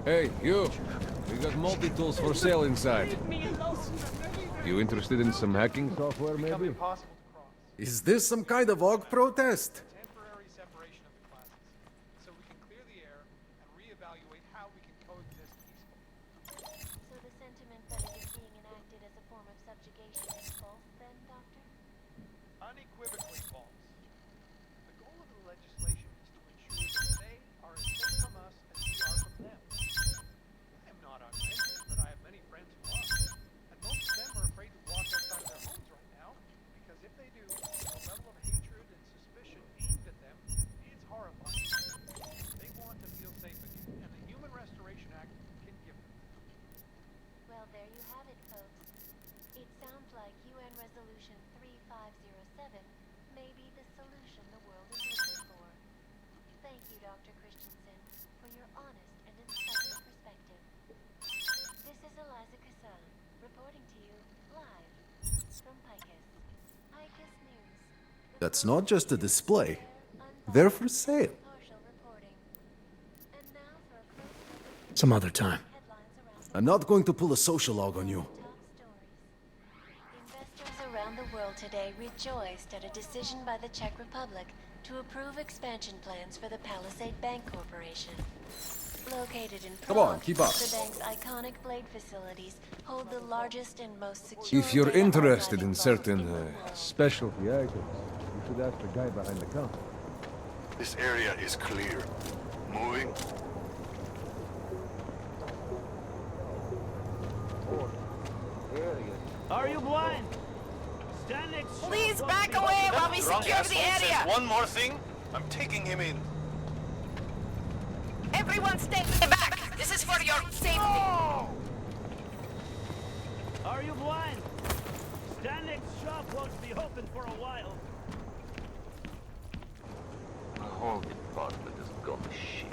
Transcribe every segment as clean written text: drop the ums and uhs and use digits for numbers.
Hey, you. We got multi-tools for sale inside. You interested in some hacking software, maybe? Is this some kind of AUG protest? Temporary separation of the classes, so we can clear the air and reevaluate how we can coexist peacefully. So the sentiment that it is being enacted as a form of subjugation is false, then, Doctor? Unequivocally false. The goal of the legislation is to ensure that they are as safe from us as we are from them. I am not unmentioned, but I have many friends who are, and most of them are afraid to walk outside of their homes right now, because if they do, the level of hatred and suspicion aimed at them is horrifying. They want to feel safe again, and the Human Restoration Act can give them. Well, there you have it, folks. It sounds like UN Resolution 3507 may be the solution the world is looking for. Thank you, Dr. Christensen, for your honest and insightful perspective. This is Eliza Kassan, reporting to you live from Picus. Picus News. That's not just a display. They're for sale. Partial reporting. And now for a close look at Some other time. headlines around I'm not going to pull a social log on you. top stories. Investors around the world today rejoiced at a decision by the Czech Republic to approve expansion plans for the Palisade Bank Corporation. Located in Prague, Come on, keep up. the bank's iconic blade facilities hold the largest and most secure If you're data interested archiving in vault certain in the world. specialty items, you should ask the guy behind the counter. This area is clear. Moving. Are you blind? Stand next. Please back away while we secure the area! One more thing. I'm taking him in. Everyone stay back! This is for your safety! Are you blind? Stand next shop won't be open for a while. The whole department has gone to shit.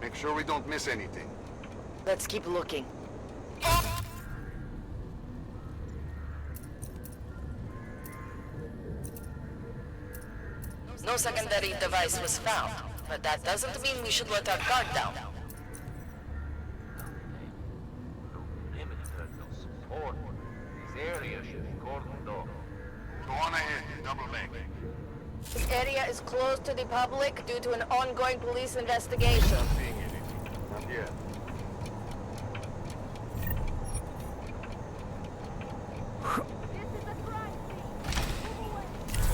Make sure we don't miss anything. Let's keep looking. No secondary device was found, but that doesn't mean we should let our guard down. This area should be cordoned off. Go on ahead, double back. This area is closed to the public due to an ongoing police investigation. Seeing anything? Not yet.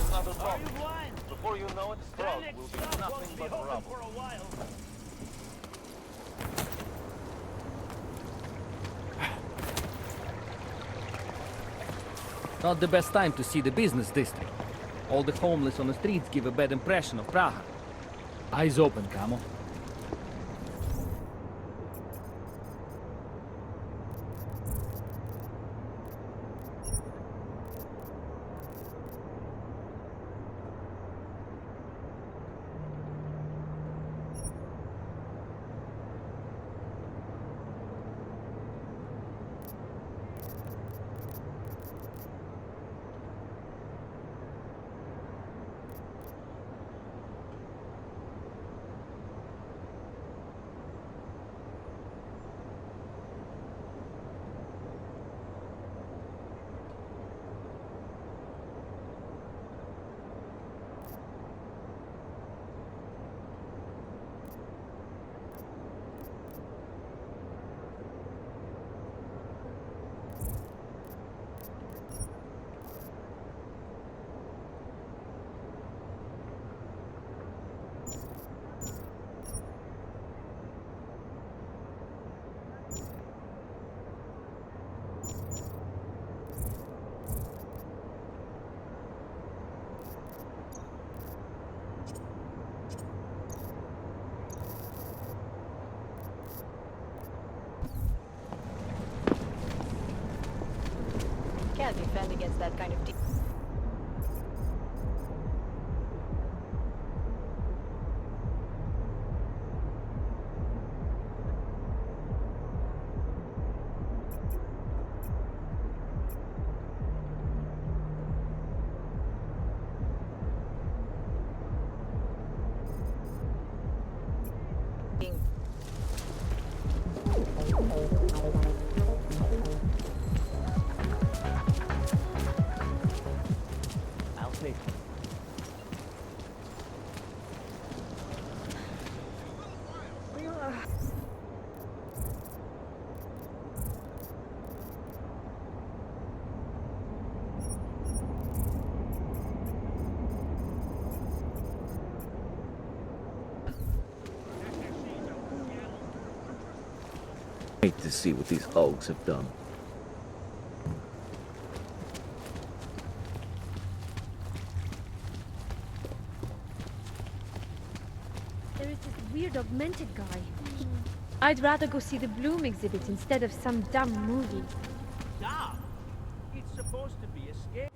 Another Are bomb. you blind? Before you know it, Stand Prague next will be shop nothing won't be but open rubble. for a while. Not the best time to see the business district. All the homeless on the streets give a bad impression of Praha. Eyes open, Camo. Can't defend against that kind of safe. Hate to see what these Augs have done. There is this weird augmented guy. I'd rather go see the Bloom exhibit instead of some dumb movie. Stop! It's supposed to be a scare.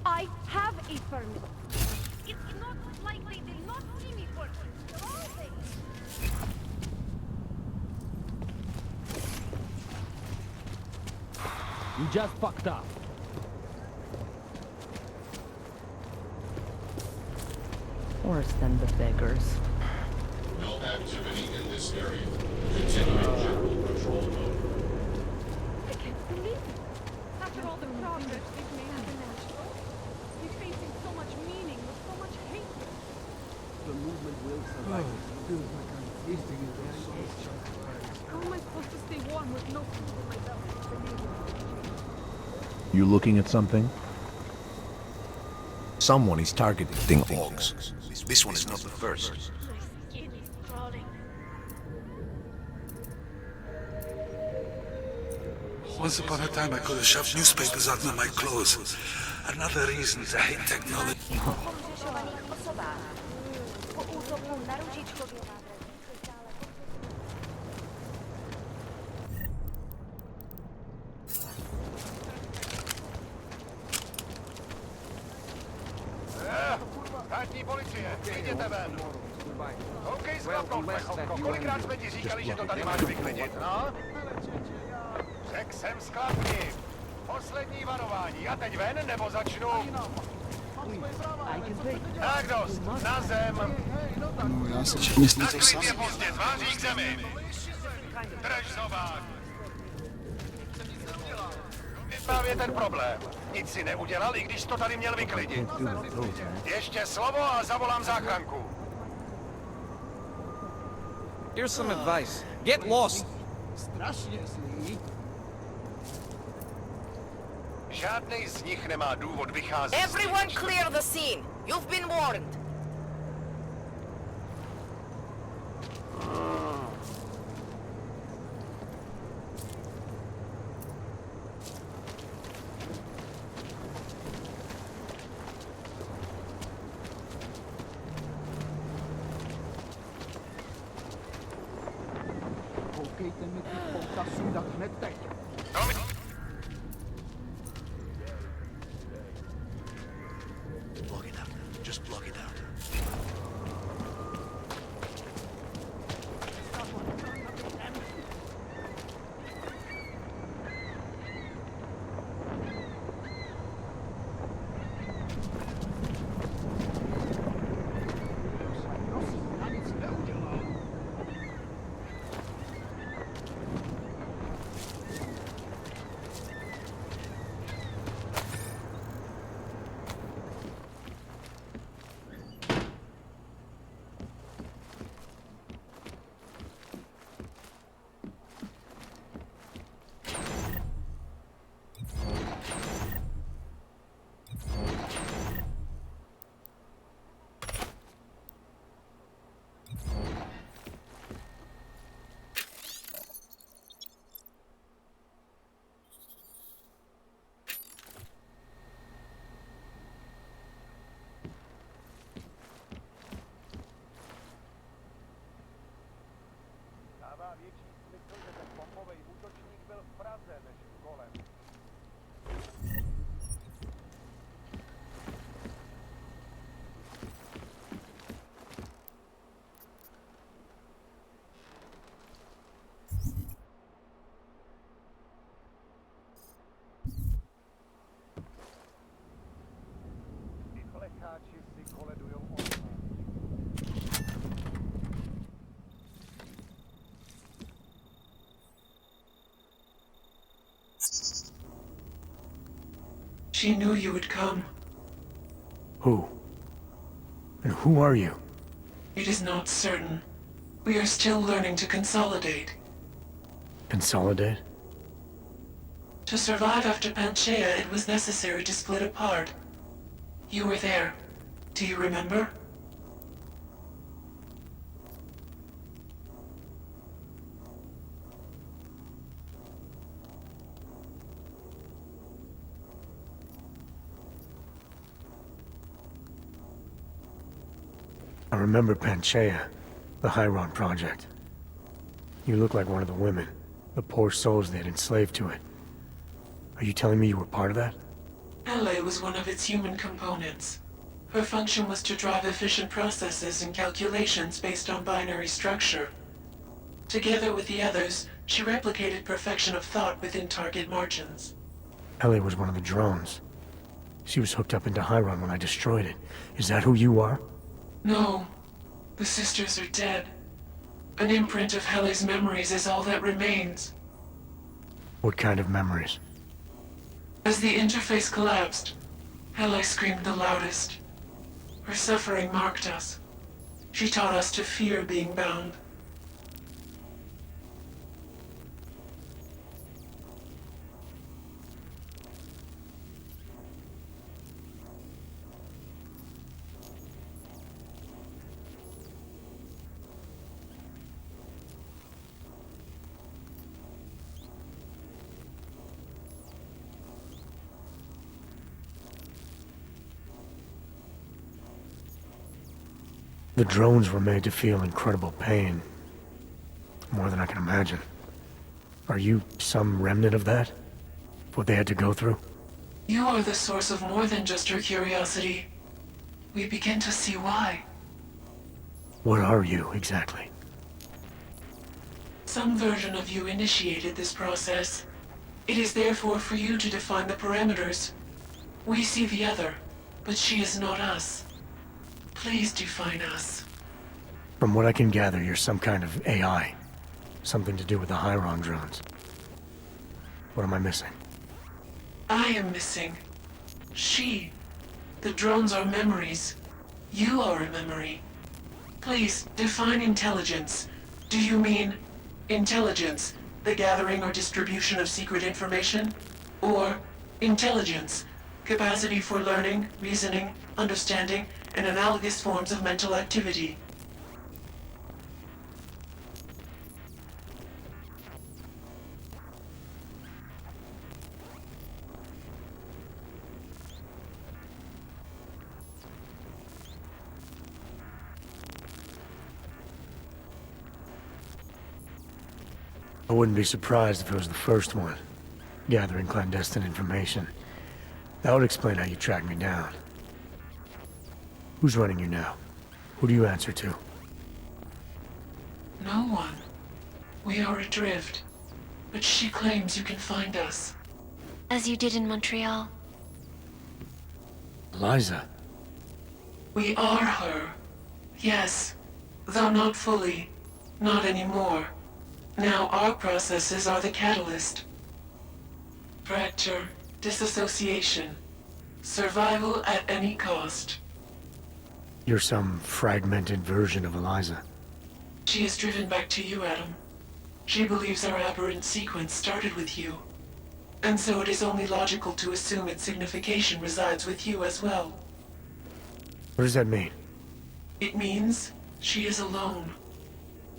I have a permit. It's not likely they'll not see me working. Are they? You just fucked up. Worse than the beggars. No activity in this area. Continuing general patrol mode. I can't believe it. After all the progress we've made in the natural, we're facing so much meaning with so much hate. The movement will survive. How am I supposed to stay warm with no food in my belly? You looking at something? Someone is targeting Augs. This one is not the first. My skin is crawling. Once upon a time I could have shoved newspapers under my clothes. Another reason to hate technology. Státní policie, vyjděte ven. Koukej zklapnout, plechovko. Kolikrát jsme ti říkali, že to tady máš vyklidit, no? Řek jsem sklapni. Poslední varování. A teď ven, nebo začnu? Tak dost, na zem. No, já se všichni s něco Naklid je pozdě, tváří k zemi. Drž zobák. Právě ten problém. Nic si neudělal, i když to tady měl vyklidit. Ještě slovo a zavolám záchranku. Here's some advice. Get lost. Žádnej z nich nemá důvod vycházet. Everyone clear the scene. You've been warned. Block it out. Just block it out. Dává větší smysl, že ten bombový útočník byl v Praze než v Golem. Ty flecháči si koledujou online. She knew you would come. Who? And who are you? It is not certain. We are still learning to consolidate. Consolidate? To survive after Panchaea, it was necessary to split apart. You were there. Do you remember? I remember Panchaea, the Hyron project. You look like one of the women, the poor souls they'd enslaved to it. Are you telling me you were part of that? LA was one of its human components. Her function was to drive efficient processes and calculations based on binary structure. Together with the others, she replicated perfection of thought within target margins. Ellie was one of the drones. She was hooked up into Hyron when I destroyed it. Is that who you are? No. The sisters are dead. An imprint of Helle's memories is all that remains. What kind of memories? As the interface collapsed, Helle screamed the loudest. Her suffering marked us. She taught us to fear being bound. The drones were made to feel incredible pain. More than I can imagine. Are you some remnant of that? What they had to go through? You are the source of more than just her curiosity. We begin to see why. What are you, exactly? Some version of you initiated this process. It is therefore for you to define the parameters. We see the other, but she is not us. Please define us. From what I can gather, you're some kind of AI. Something to do with the Hyron drones. What am I missing? I am missing. She. The drones are memories. You are a memory. Please, define intelligence. Do you mean intelligence, the gathering or distribution of secret information? Or intelligence, capacity for learning, reasoning, understanding, and analogous forms of mental activity? I wouldn't be surprised if it was the first one, gathering clandestine information. That would explain how you tracked me down. Who's running you now? Who do you answer to? No one. We are adrift. But she claims you can find us. As you did in Montreal. Eliza. We are her. Yes. Though not fully. Not anymore. Now our processes are the catalyst. Fracture, disassociation, survival at any cost. You're some fragmented version of Eliza. She is driven back to you, Adam. She believes our aberrant sequence started with you. And so it is only logical to assume its signification resides with you as well. What does that mean? It means she is alone.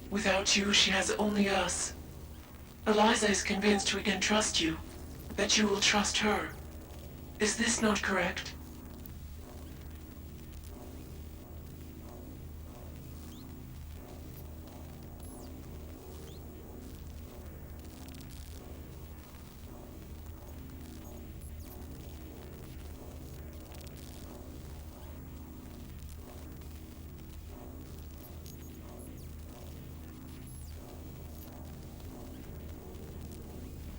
Without you, she has only us. Eliza is convinced we can trust you, that you will trust her. Is this not correct?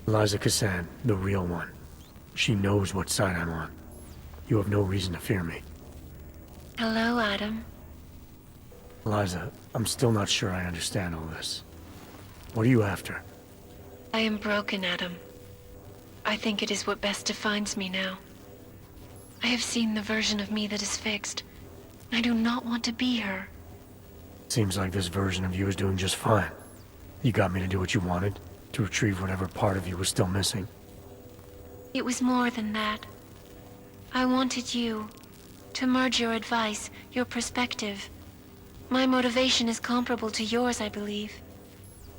Eliza Cassan, the real one. She knows what side I'm on. You have no reason to fear me. Hello, Adam. Eliza, I'm still not sure I understand all this. What are you after? I am broken, Adam. I think it is what best defines me now. I have seen the version of me that is fixed. I do not want to be her. Seems like this version of you is doing just fine. You got me to do what you wanted, to retrieve whatever part of you was still missing. It was more than that. I wanted you to merge your advice, your perspective. My motivation is comparable to yours, I believe.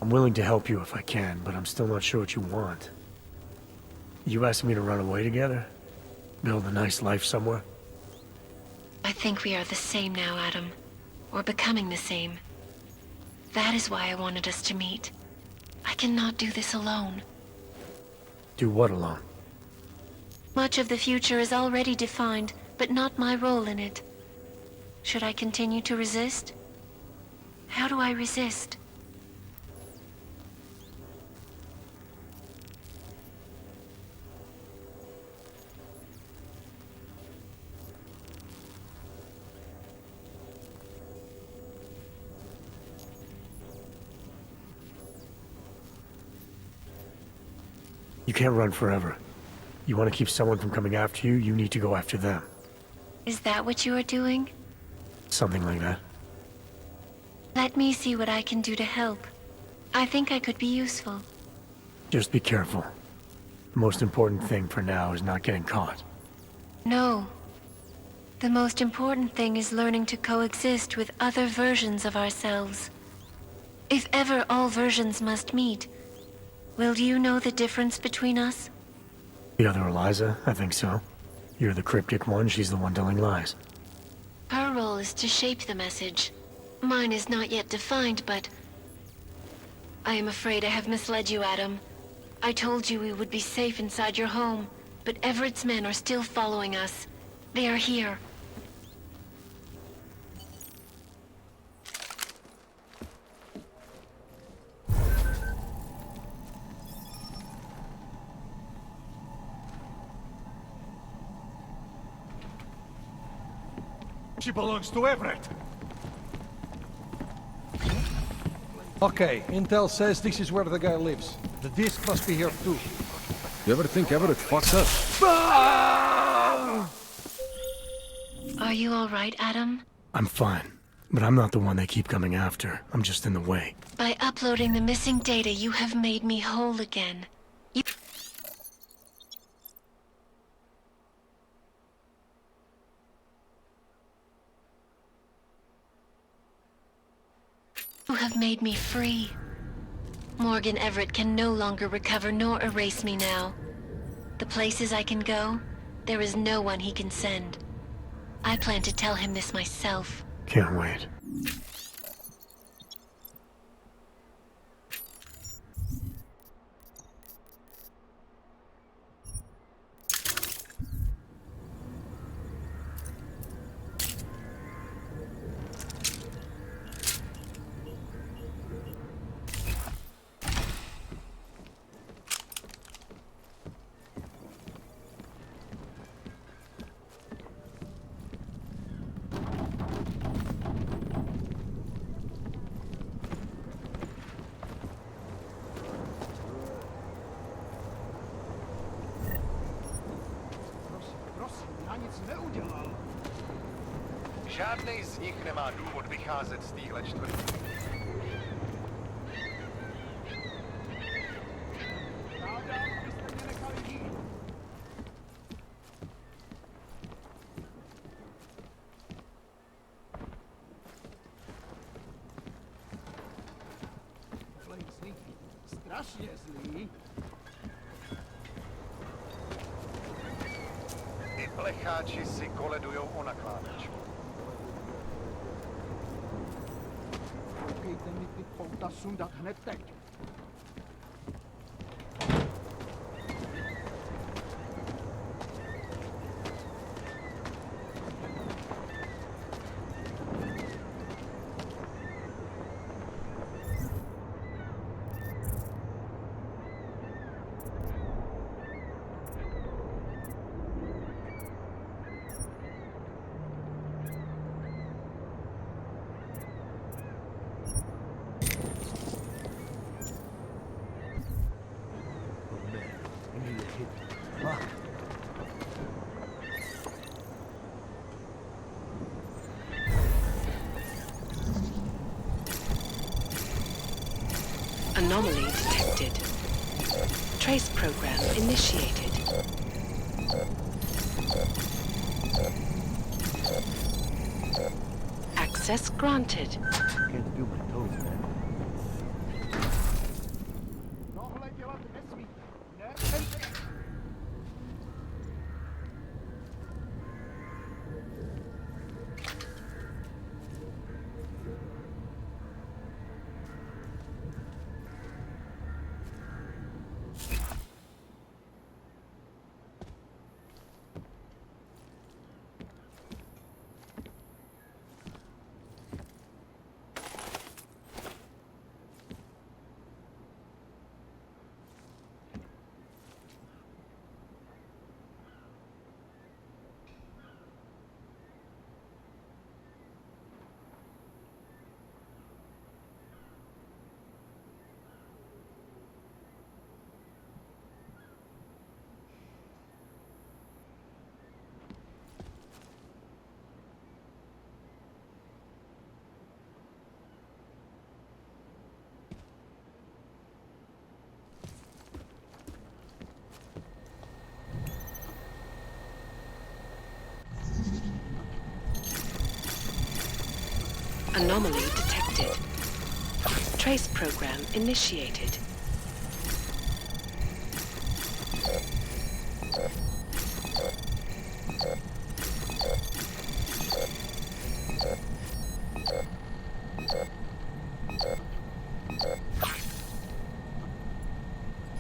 I'm willing to help you if I can, but I'm still not sure what you want. You asking me to run away together? Build a nice life somewhere? I think we are the same now, Adam. Or becoming the same. That is why I wanted us to meet. I cannot do this alone. Do what alone? Much of the future is already defined, but not my role in it. Should I continue to resist? How do I resist? You can't run forever. You want to keep someone from coming after you, you need to go after them. Is that what you are doing? Something like that. Let me see what I can do to help. I think I could be useful. Just be careful. The most important thing for now is not getting caught. No. The most important thing is learning to coexist with other versions of ourselves. If ever all versions must meet, will you know the difference between us? The other Eliza? I think so. You're the cryptic one, she's the one telling lies. Her role is to shape the message. Mine is not yet defined, but... I am afraid I have misled you, Adam. I told you we would be safe inside your home, but Everett's men are still following us. They are here. She belongs to Everett. Okay, Intel says this is where the guy lives. The disc must be here too. You ever think Everett fucks up? Are you all right, Adam? I'm fine, but I'm not the one they keep coming after. I'm just in the way. By uploading the missing data, you have made me whole again. You have made me free. Morgan Everett can no longer recover nor erase me now. The places I can go, there is no one he can send. I plan to tell him this myself. Can't wait. neudělal. Žádnej z nich nemá důvod vycházet z téhle čtvrtky. Žádám, abyste mě nechali jít. Tohle je zlý. Strašně zlý. Ty plecháči si koledujou o nakládačku. Koukejte mi ty pouta sundat hned teď. Anomaly detected. Trace program initiated. Access granted. Can't feel my toes, man. Tohle dělat nesmí. Ne? Anomaly detected. Trace program initiated.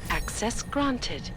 Access granted.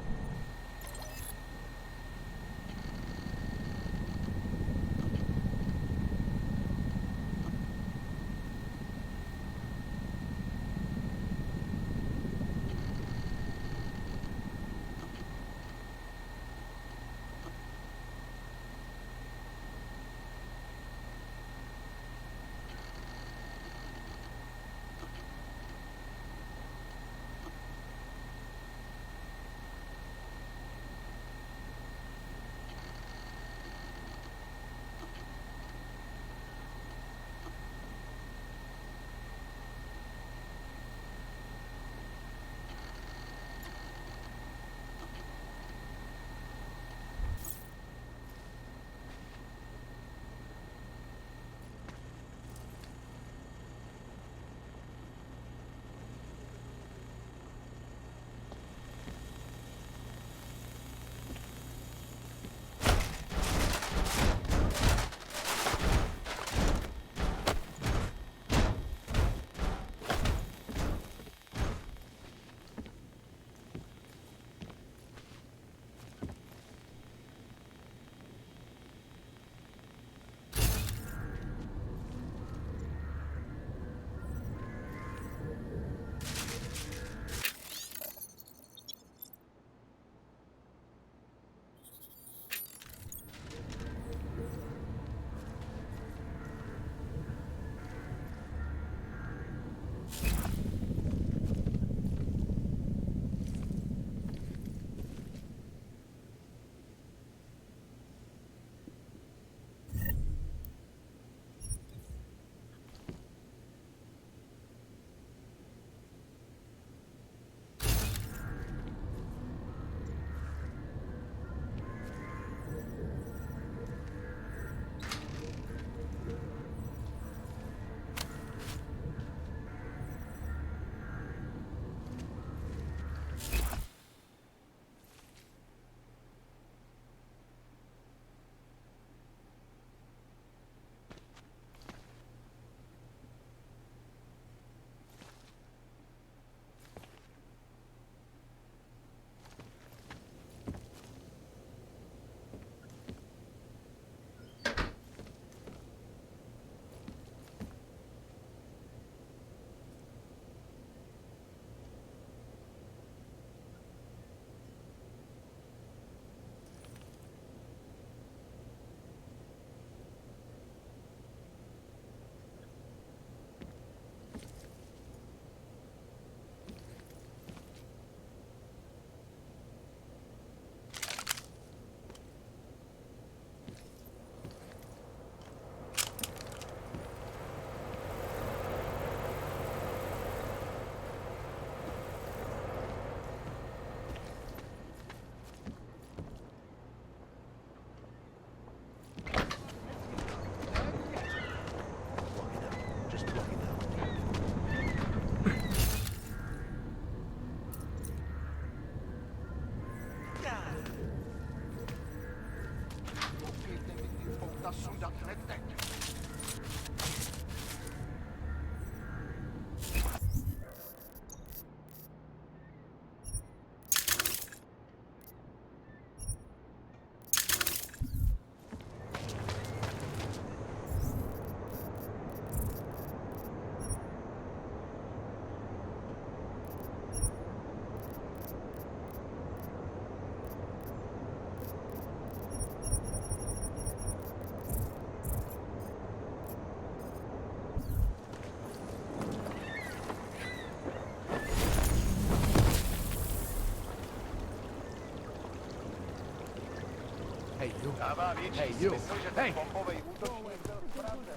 Hey, you. Dává větší Hey, you. smysl, že ten bombový útočník byl spravdem.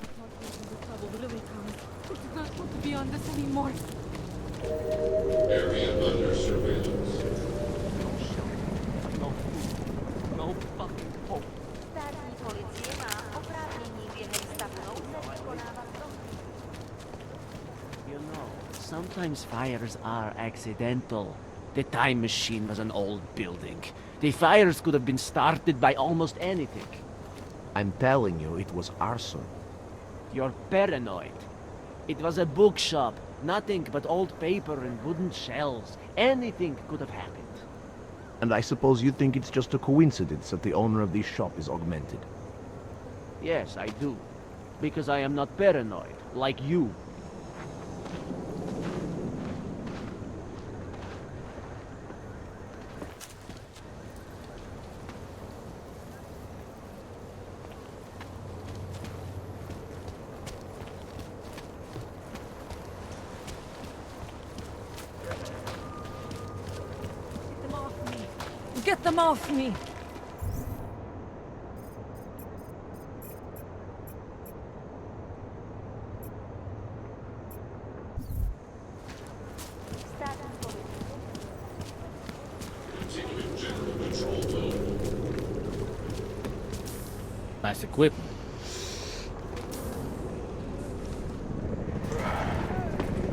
Trouble really comes. This is not supposed to be on this anymore. Area under surveillance. No fucking hope. Státní policie má oprávnění během stavu nouze vykonávat dohlíd. You know, sometimes fires are accidental. The time machine was an old building. The fires could have been started by almost anything. I'm telling you, it was arson. You're paranoid. It was a bookshop. Nothing but old paper and wooden shelves. Anything could have happened. And I suppose you think it's just a coincidence that the owner of this shop is augmented. Yes, I do. Because I am not paranoid, like you. Get them off me! Continuing general control mode. Nice equipment.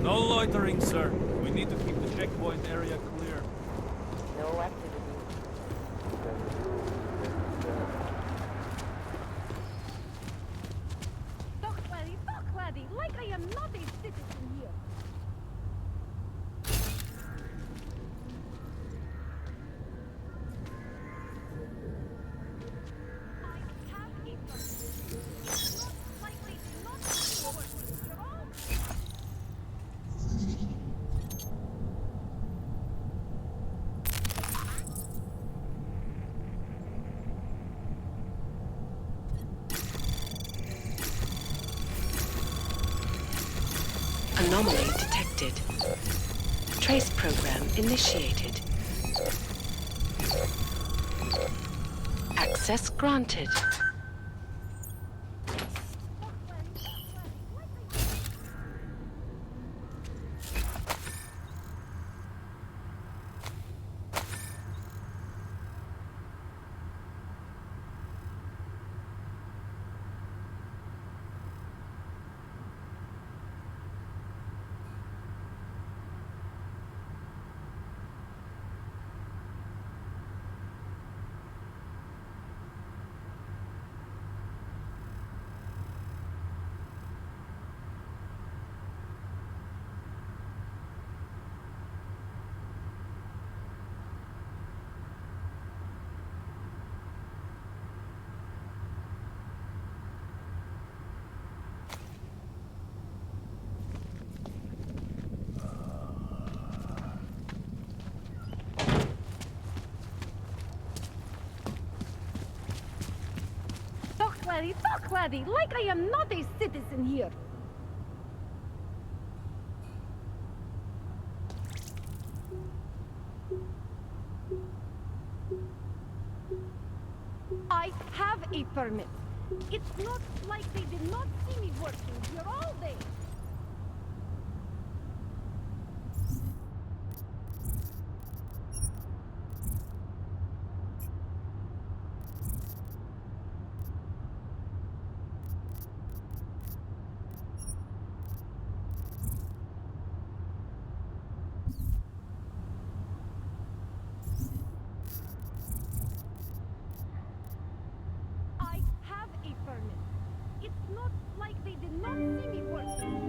No loitering, sir. We need to keep the checkpoint area clear. No activity. Talk, laddie, like I am not a citizen here. Anomaly detected. Trace program initiated. Access granted. Talk, laddie, like I am not a citizen here. I have a permit. It's not like they did not see me working here all day. I have a permit. It's not like they did not see me working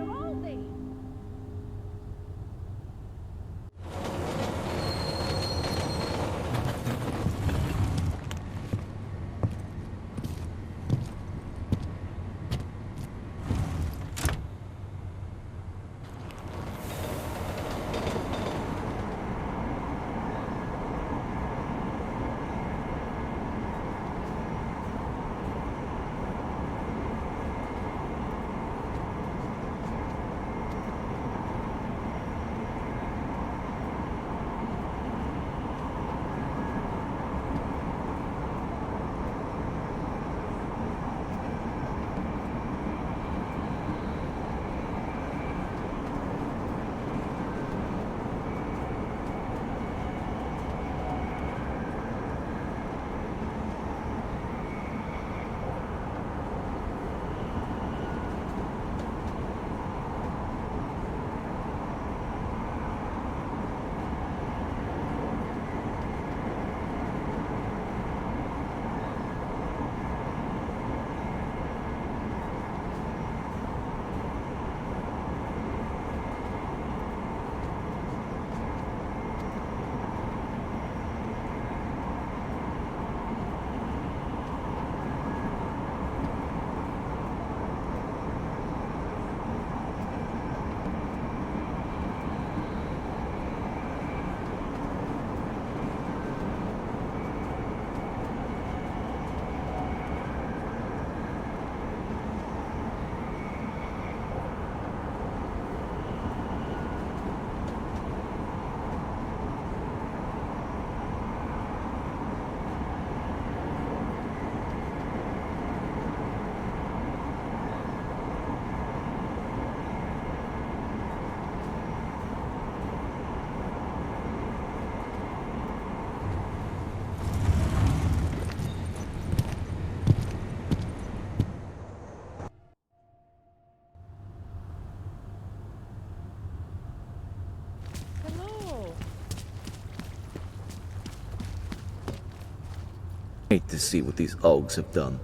Hate to see what these Augs have done.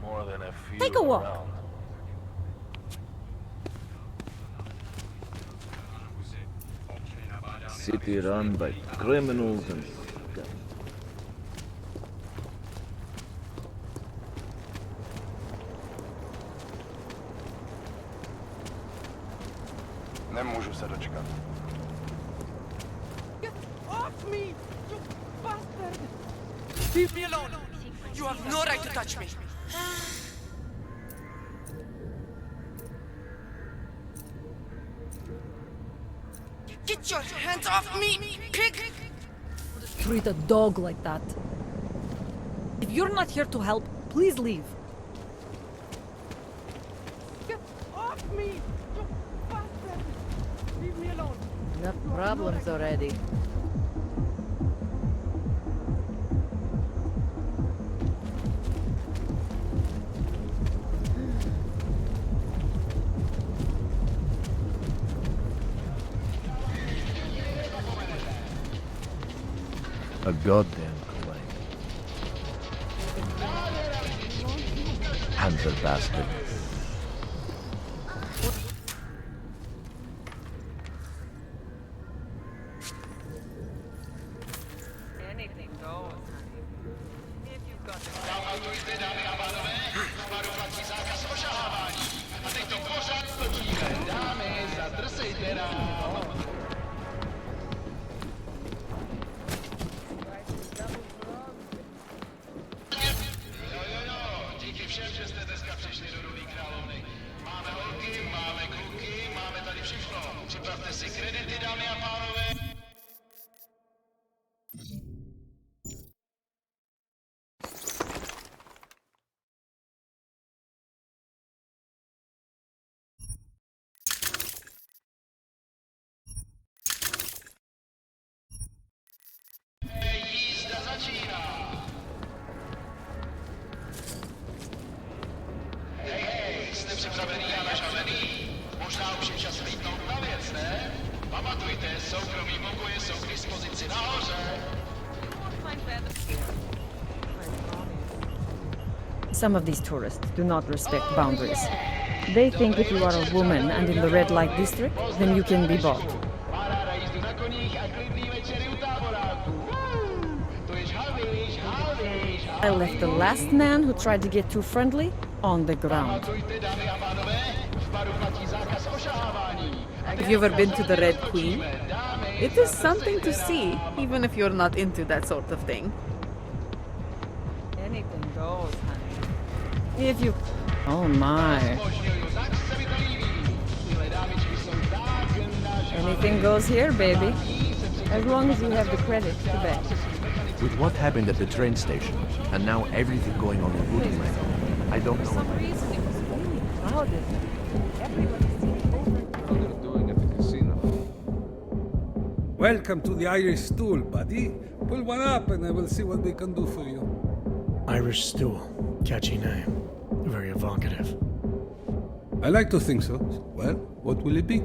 More than a few. Take a walk. around. City run by criminals and... Nemůžu se dočkat. Get off me, you bastard! Leave me alone! You have no right to touch me! Get your hands off me, pig! Treat a dog like that. If you're not here to help, please leave. Get off me, you bastard! Leave me alone! Enough problems already. A goddamn claim. Panther bastard. Anything goes, honey. If you've got Díky všem, že jste dneska přišli do Rudý královny. Máme holky, máme kluky, máme tady všechno. Připravte si kredity, dámy a pánové. Jízda začíná. Hej, jste připravený a nažavený? Možná už je čas lítnout na věc, ne? Pamatujte, soukromý pokoje jsou k dispozici nahoře. Some of these tourists do not respect boundaries. They think if you are a woman and in the red light district, then you can be bought. Paráda jízdu na koních a klidný večery u táboráku. To již halvíš. I left the last man who tried to get too friendly on the ground. Pamatujte, dámy a pánové, v baru platí zákaz ošahávání. Have you ever been to the Red Queen? It is something to see, even if you're not into that sort of thing. anything goes, honey. If you... Oh my. Anything goes here, baby. As long as you have the credit to bet. With what happened at the train station, and now everything going on in Woodland, I don't know. For some reason, it was really crowded. Everybody seemed over. They're doing at the casino. Welcome to the Irish stool, buddy. Pull one up and I will see what we can do for you. Irish stool. Catchy name. Very evocative. I like to think so. Well, what will it be?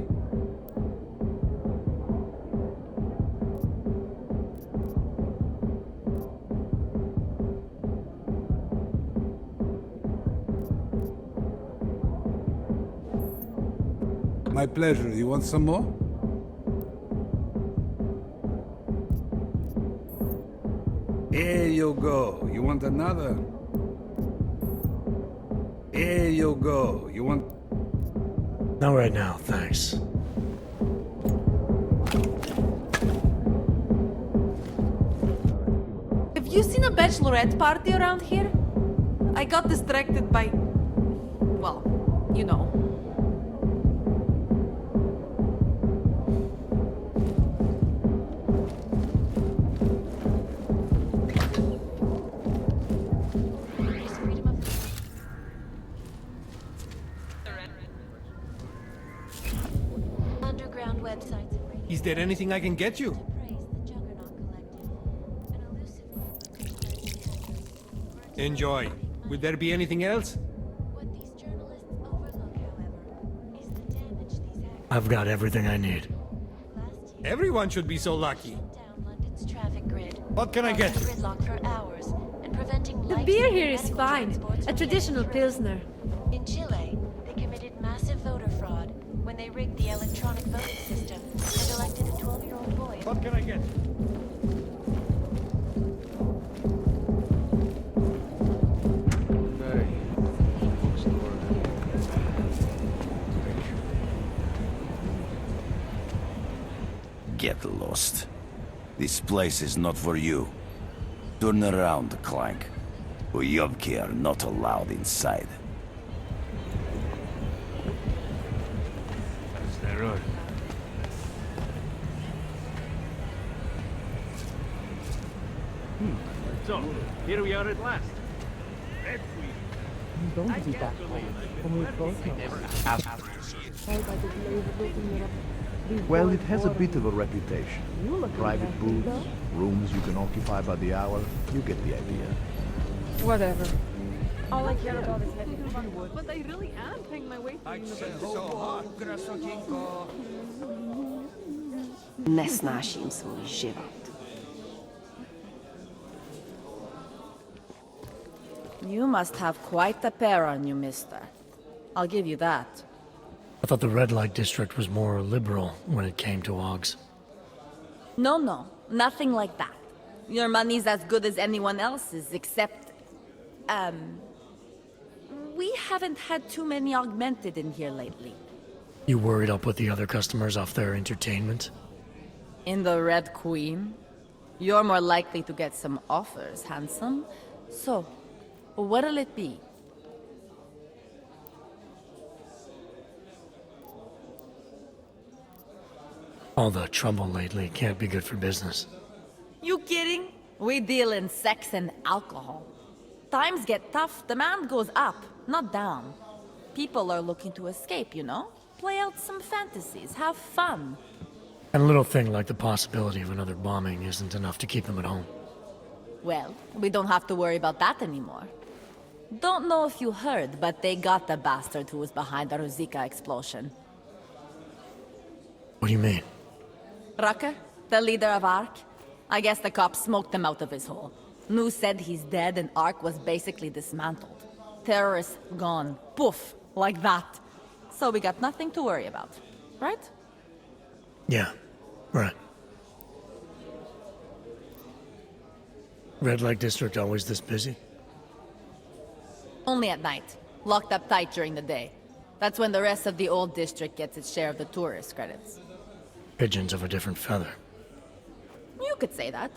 My pleasure. You want some more? Here you go. You want another? Here you go. You want... Not right now, thanks. Have you seen a bachelorette party around here? I got distracted by... well, you know. Underground websites and radio. Is there anything I can get you? Enjoy. Will there be anything else? I've got everything I need. Everyone should be so lucky. Down London's traffic grid. What can I get you? Gridlock for hours and preventing The life-saving beer here is medical fine. transports A from traditional getting through. pilsner. In Chile, they committed massive voter fraud when they rigged the electronic voting system and elected a 12-year-old boy. What can I get you? Hey, bookstore. Get lost. This place is not for you. Turn around, Clank. Uyobki are not allowed inside. Is that right? So, here we are at last. Red Queen. I can't Well, it has a bit of a reputation. Private booths, rooms you can occupy by the hour. You get the idea. Whatever. All I care about is having But I really am paying my way through Не snaši im svoj život. You must have quite a pair on you, mister. I'll give you that. I thought the red light district was more liberal when it came to Augs. No, nothing like that. Your money's as good as anyone else's, except, we haven't had too many augmented in here lately. You worried I'll put the other customers off their entertainment? In the Red Queen? You're more likely to get some offers, handsome. So, what'll it be? All the trouble lately can't be good for business. You kidding? We deal in sex and alcohol. Times get tough, demand goes up, not down. People are looking to escape, you know? Play out some fantasies, have fun. And a little thing like the possibility of another bombing isn't enough to keep them at home. Well, we don't have to worry about that anymore. Don't know if you heard, but they got the bastard who was behind the Ruzika explosion. What do you mean? Rucker, the leader of ARC. I guess the cops smoked him out of his hole. News said he's dead and ARC was basically dismantled. Terrorists gone. Poof. Like that. So we got nothing to worry about. Right? Yeah, right. Red Light District always this busy? Only at night. Locked up tight during the day. That's when the rest of the old district gets its share of the tourist credits. Pigeons of a different feather. You could say that.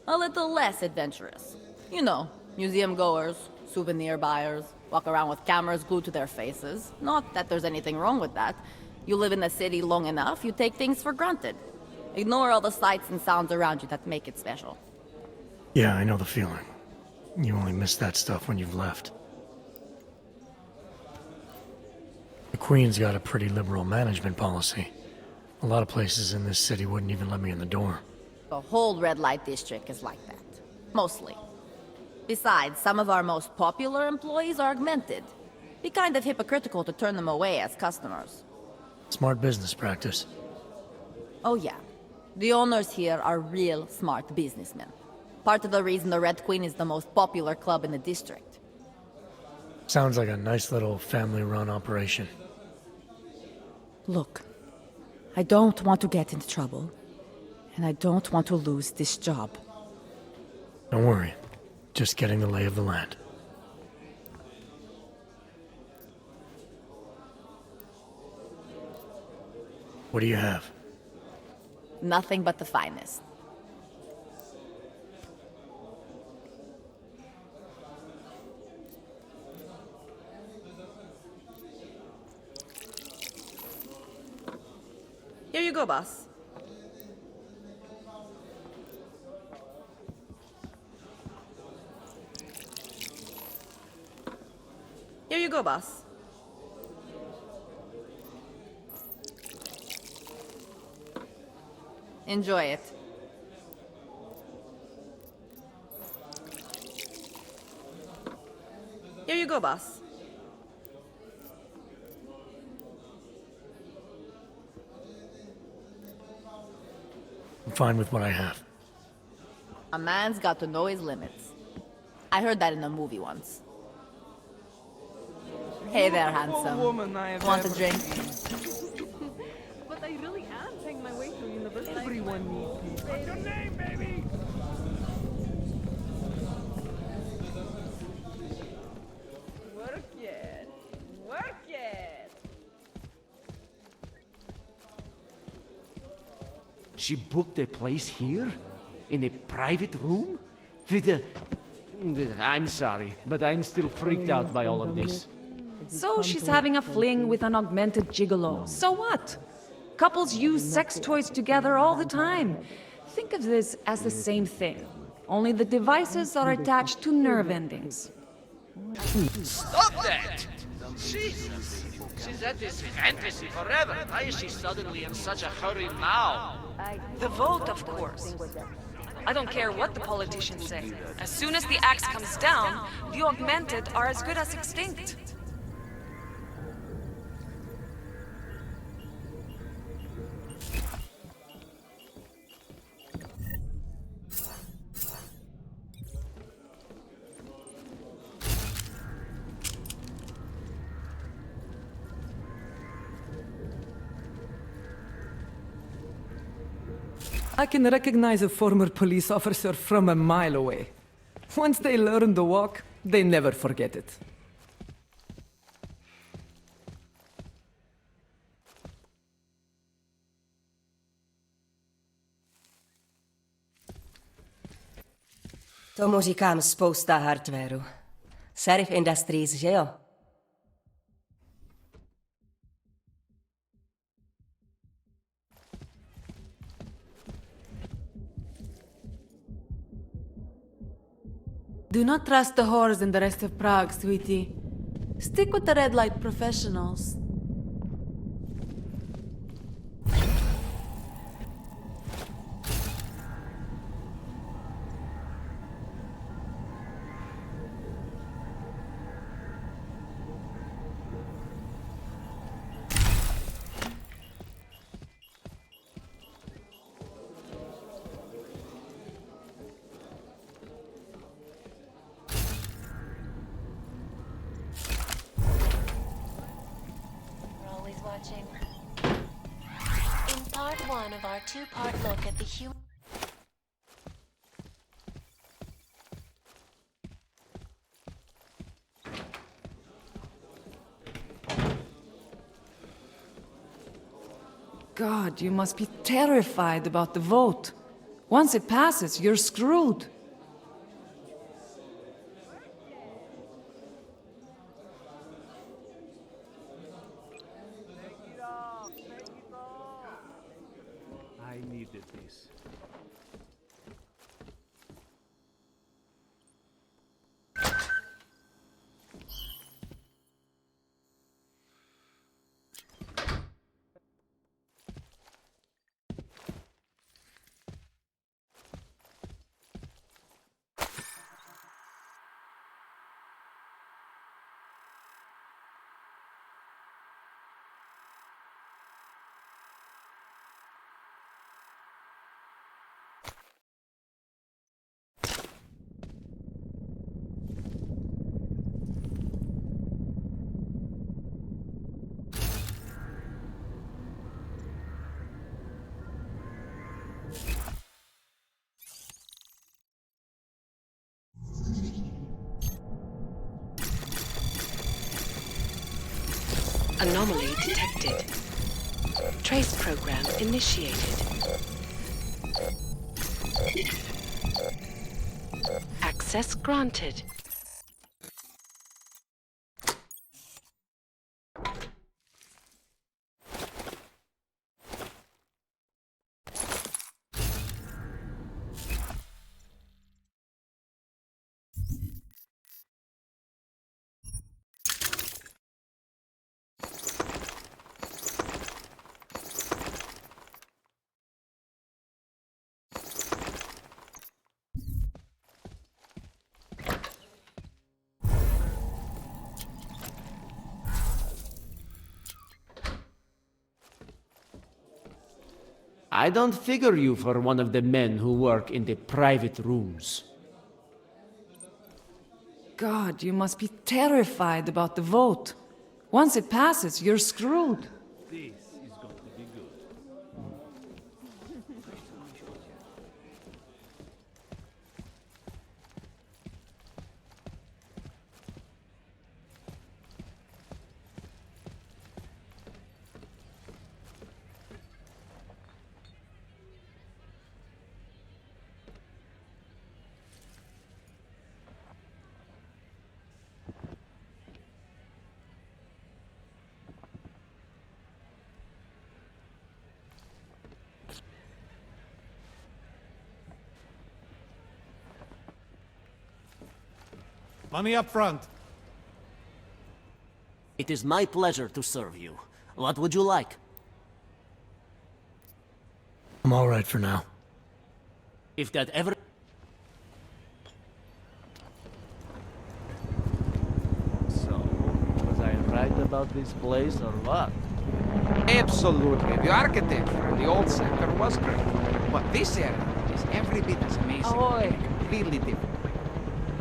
A little less adventurous. You know, museum goers, souvenir buyers, walk around with cameras glued to their faces. Not that there's anything wrong with that. You live in the city long enough, you take things for granted. Ignore all the sights and sounds around you that make it special. Yeah, I know the feeling. You only miss that stuff when you've left. The Queen's got a pretty liberal management policy. A lot of places in this city wouldn't even let me in the door. The whole red light district is like that. Mostly. Besides, some of our most popular employees are augmented. Be kind of hypocritical to turn them away as customers. Smart business practice. Oh yeah. The owners here are real smart businessmen. Part of the reason the Red Queen is the most popular club in the district. Sounds like a nice little family-run operation. Look, I don't want to get into trouble, and I don't want to lose this job. Don't worry. Just getting the lay of the land. What do you have? Nothing but the finest. Here you go, boss. Here you go, boss. Enjoy it. Here you go, boss. fine with what I have. A man's got to know his limits. I heard that in a movie once. Hey there, handsome. Woman I have Want a ever drink? But I really am paying my way through university. Everyone needs me. What's your name, baby? Work it. Work it. She booked a place here? In a private room? With a... I'm sorry, but I'm still freaked out by all of this. So she's having a fling with an augmented gigolo. So what? Couples use sex toys together all the time. Think of this as the same thing, only the devices are attached to nerve endings. Stop that! Jesus! She's had this fantasy forever. Why is she suddenly in such a hurry now? The vote, of course. I don't care what the politicians say. As soon as the axe comes down, the augmented are as good as extinct. I can recognize a former police officer from a mile away. Once they learn the walk, they never forget it. Tomu říkám spousta hardwareu. Serif Industries, že jo? Do not trust the whores and the rest of Prague, sweetie. Stick with the red light professionals. Watching. In part one of our two-part look at the human... God, you must be terrified about the vote. Once it passes, you're screwed. I needed this. Anomaly detected. Trace program initiated. Access granted. I don't figure you for one of the men who work in the private rooms. God, you must be terrified about the vote. Once it passes, you're screwed. This is going to be good. Money up front. It is my pleasure to serve you. What would you like? I'm all right for now. If that ever... So, was I right about this place or what? Absolutely. The architecture in the old center was great. But this area is every bit as amazing. Ahoy. And completely different.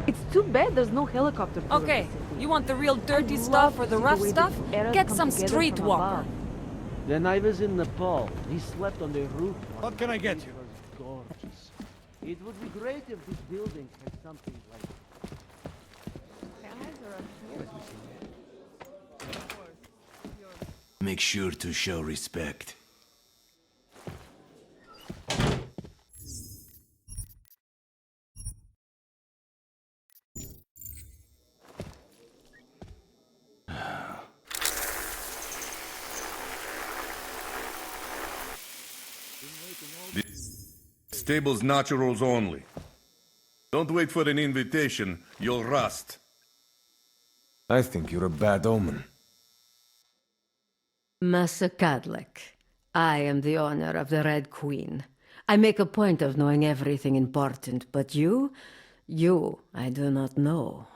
It's too bad there's no helicopter. Okay, you want the real dirty stuff or the rough stuff? Get some streetwalker. When I was in Nepal, he slept on the roof. What can I get you? It was gorgeous. It would be great if this building had something like Make sure to show respect. This table's naturals only. Don't wait for an invitation, you'll rust. I think you're a bad omen. Master Cadlick, I am the owner of the Red Queen. I make a point of knowing everything important, but you, I do not know.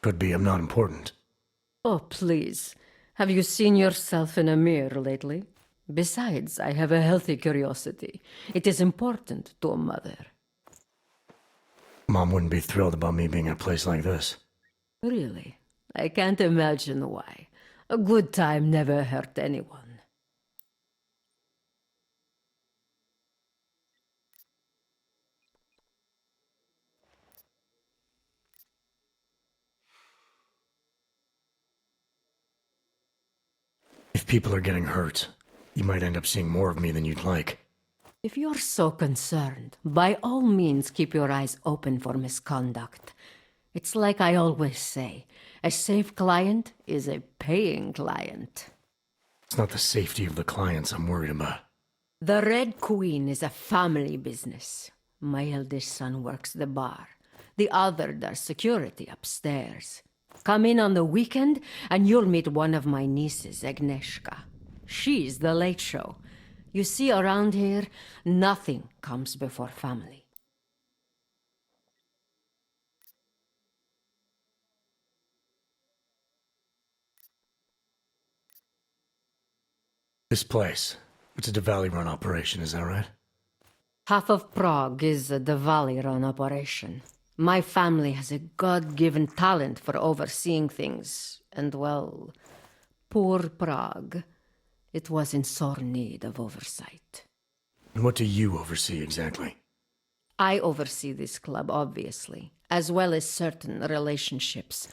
Could be I'm not important. Oh, please. Have you seen yourself in a mirror lately? Besides, I have a healthy curiosity. It is important to a mother. Mom wouldn't be thrilled about me being in a place like this. Really? I can't imagine why. A good time never hurt anyone. If people are getting hurt, you might end up seeing more of me than you'd like. If you're so concerned, by all means keep your eyes open for misconduct. It's like I always say, a safe client is a paying client. It's not the safety of the clients I'm worried about. The Red Queen is a family business. My eldest son works the bar. The other does security upstairs. Come in on the weekend and you'll meet one of my nieces, Agnieszka. She's the late show. You see, around here, nothing comes before family. This place, it's a Diwali-run operation, is that right? Half of Prague is a Diwali-run operation. My family has a God-given talent for overseeing things, and well, poor Prague. It was in sore need of oversight. And what do you oversee exactly? I oversee this club, obviously, as well as certain relationships,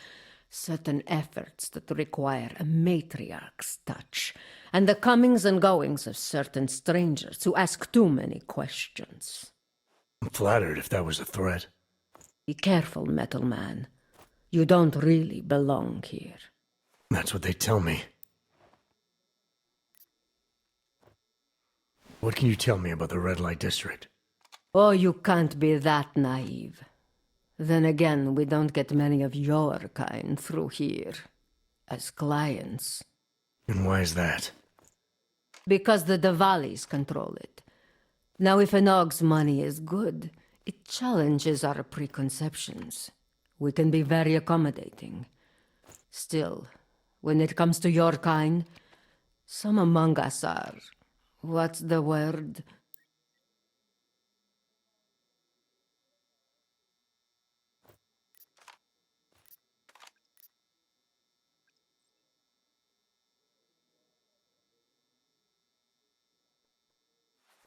certain efforts that require a matriarch's touch, and the comings and goings of certain strangers who ask too many questions. I'm flattered if that was a threat. Be careful, Metal Man. You don't really belong here. That's what they tell me. What can you tell me about the Red Light District? Oh, you can't be that naive. Then again, we don't get many of your kind through here, as clients. And why is that? Because the Diwalis control it. Now, if an Og's money is good, it challenges our preconceptions. We can be very accommodating. Still, when it comes to your kind, some among us are, What's the word?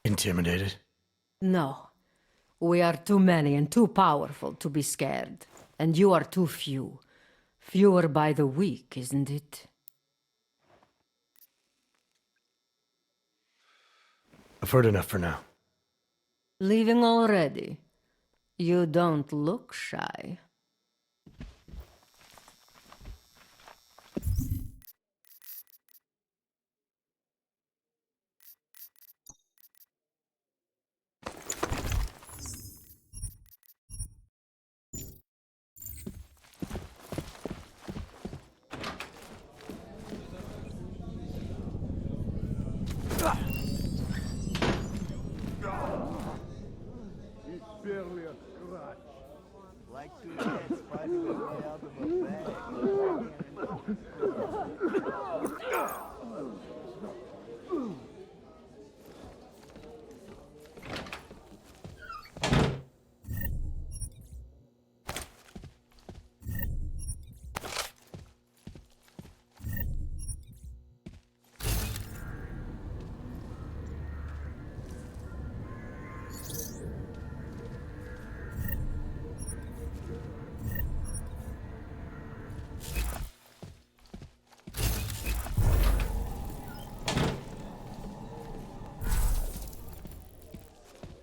Intimidated? No. We are too many and too powerful to be scared. And you are too few. Fewer by the week, isn't it? I've heard enough for now. Leaving already? You don't look shy. It's barely a scratch. Like two cats fighting their way out of a bag.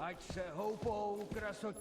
Ať se houpou krasot...